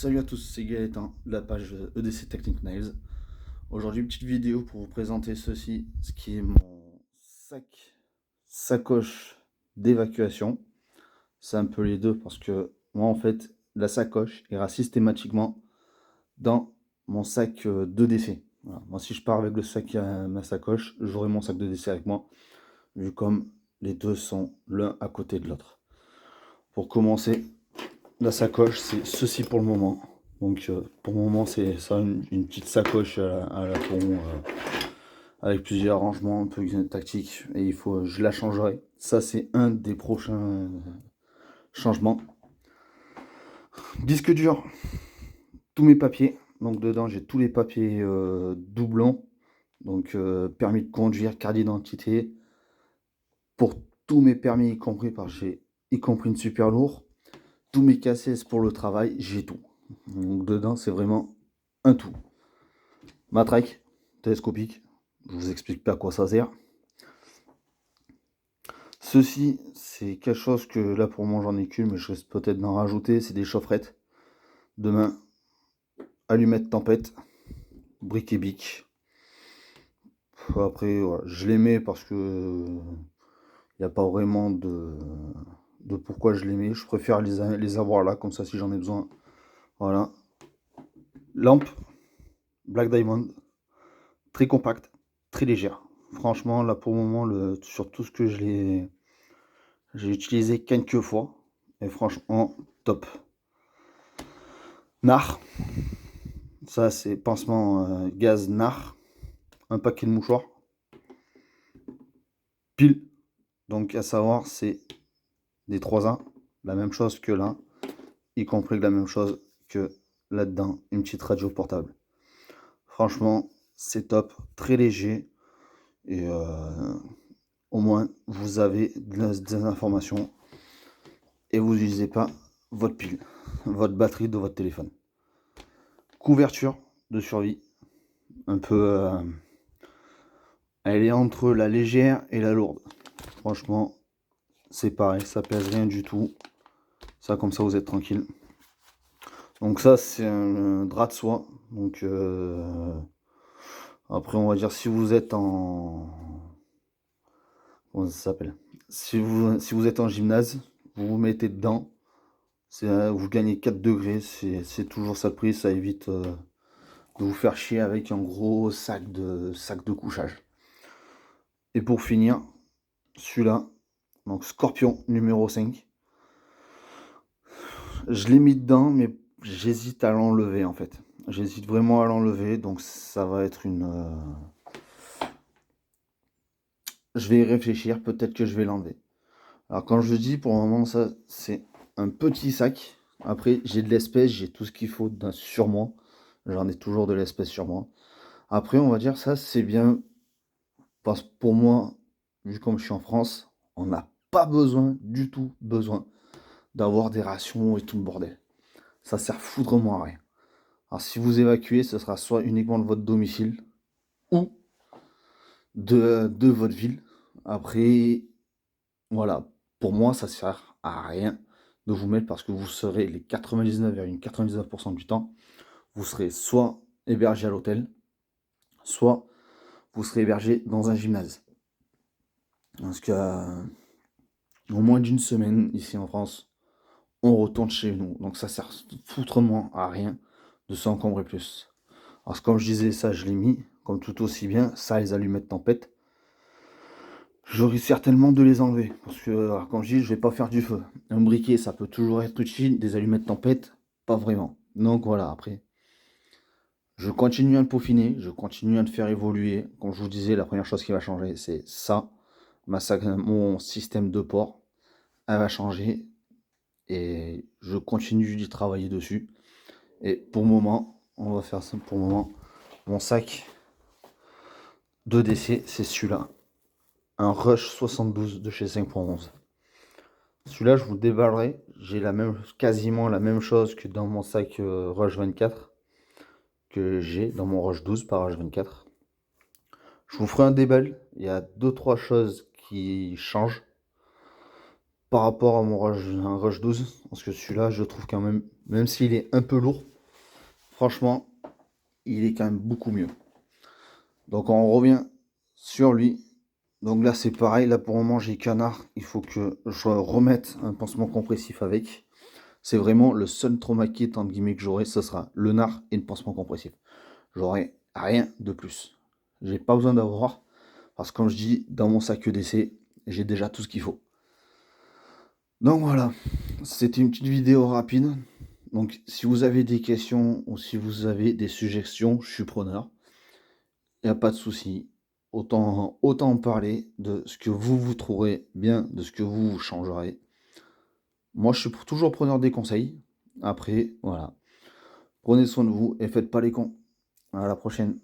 Salut à tous, c'est Gaëtan de la page EDC Technique Nails. Aujourd'hui, une petite vidéo pour vous présenter ceci, ce qui est mon sacoche d'évacuation. C'est un peu les deux parce que moi, en fait, la sacoche ira systématiquement dans mon sac de décès. Voilà. Moi, si je pars avec le sac à ma sacoche, j'aurai mon sac de décès avec moi, vu comme les deux sont l'un à côté de l'autre. Pour commencer, la sacoche, c'est ceci pour le moment. Donc pour le moment, c'est ça, une petite sacoche à la con, avec plusieurs rangements un peu tactiques. Et je la changerai. Ça, c'est un des prochains changements. Disque dur, tous mes papiers. Donc dedans, j'ai tous les papiers doublons. Donc permis de conduire, carte d'identité. Pour tous mes permis, y compris, parce que j'ai y compris une super lourd. Tous mes cassettes pour le travail, j'ai tout. Donc dedans, c'est vraiment un tout. Matraque télescopique, je vous explique pas à quoi ça sert. Ceci, c'est quelque chose que là pour moi j'en ai qu'une, mais je risque peut-être d'en rajouter. C'est des chaufferettes de main, allumettes tempête, briques et bic. Après, voilà, je les mets parce que il n'y a pas vraiment de pourquoi je les mets. Je préfère les avoir là, comme ça si j'en ai besoin. Voilà. Lampe, Black Diamond, très compacte, très légère. Franchement, là pour le moment, sur tout ce que j'ai utilisé quelques fois. Et franchement, top. NAR. Ça, c'est pansement gaz NAR. Un paquet de mouchoirs. Pile. Donc, à savoir, c'est des 3A. La même chose que là. Y compris la même chose que là-dedans. Une petite radio portable. Franchement, c'est top. Très léger. Et au moins, vous avez des informations. Et vous n'utilisez pas votre pile, votre batterie de votre téléphone. Couverture de survie. Un peu... elle est entre la légère et la lourde. Franchement, c'est pareil, ça pèse rien du tout. Ça, comme ça, vous êtes tranquille. Donc ça, c'est un drap de soie. Donc après, on va dire si vous êtes en... Comment ça s'appelle? Si vous êtes en gymnase, vous vous mettez dedans. Vous gagnez 4 degrés. C'est toujours ça le prix. Ça évite de vous faire chier avec un gros sac de couchage. Et pour finir, celui-là, donc Scorpion numéro 5. Je l'ai mis dedans, mais j'hésite à l'enlever en fait. J'hésite vraiment à l'enlever, donc ça va être je vais y réfléchir, peut-être que je vais l'enlever. Alors quand je dis pour le moment, ça c'est un petit sac. Après, j'ai de l'espèce, j'ai tout ce qu'il faut sur moi. J'en ai toujours de l'espèce sur moi. Après, on va dire ça, c'est bien. Parce que pour moi, vu comme je suis en France, on n'a pas besoin, du tout besoin, d'avoir des rations et tout le bordel. Ça sert foutrement à rien. Alors si vous évacuez, ce sera soit uniquement de votre domicile ou de votre ville. Après, voilà, pour moi, ça sert à rien de vous mettre parce que vous serez les 99,99% du temps, vous serez soit hébergé à l'hôtel, soit vous serez hébergé dans un gymnase. Parce que au moins d'une semaine ici en France, on retourne chez nous. Donc ça sert foutrement à rien de s'encombrer plus. Alors comme je disais, ça je l'ai mis, comme tout aussi bien, ça les allumettes tempête. J'aurais certainement de les enlever, parce que comme je dis, je vais pas faire du feu. Un briquet, ça peut toujours être utile, des allumettes tempête, pas vraiment. Donc voilà, après, je continue à le peaufiner, je continue à le faire évoluer. Comme je vous disais, la première chose qui va changer, c'est ça, mon système de port, elle va changer, et je continue d'y travailler dessus. Et pour le moment, on va faire ça pour le moment. Mon sac de décès, c'est celui-là. Un Rush 72 de chez 5.11. Celui-là, je vous le déballerai. J'ai quasiment la même chose que dans mon sac Rush 24. Que j'ai dans mon Rush 12 par Rush 24. Je vous ferai un déball. Il y a 2-3 choses qui changent par rapport à un Rush 12. Parce que celui-là, je trouve quand même s'il est un peu lourd, franchement, il est quand même beaucoup mieux. Donc on revient sur lui. Donc là c'est pareil, là pour le moment j'ai canard, il faut que je remette un pansement compressif avec. C'est vraiment le seul trauma kit entre guillemets que j'aurai, ce sera le nard et le pansement compressif. J'aurai rien de plus. J'ai pas besoin d'avoir, parce que comme je dis, dans mon sac EDC, j'ai déjà tout ce qu'il faut. Donc voilà, c'était une petite vidéo rapide. Donc si vous avez des questions ou si vous avez des suggestions, je suis preneur. Il n'y a pas de souci. Autant en parler de ce que vous trouverez bien, de ce que vous changerez. Moi, je suis toujours preneur des conseils. Après, voilà. Prenez soin de vous et faites pas les cons. À la prochaine.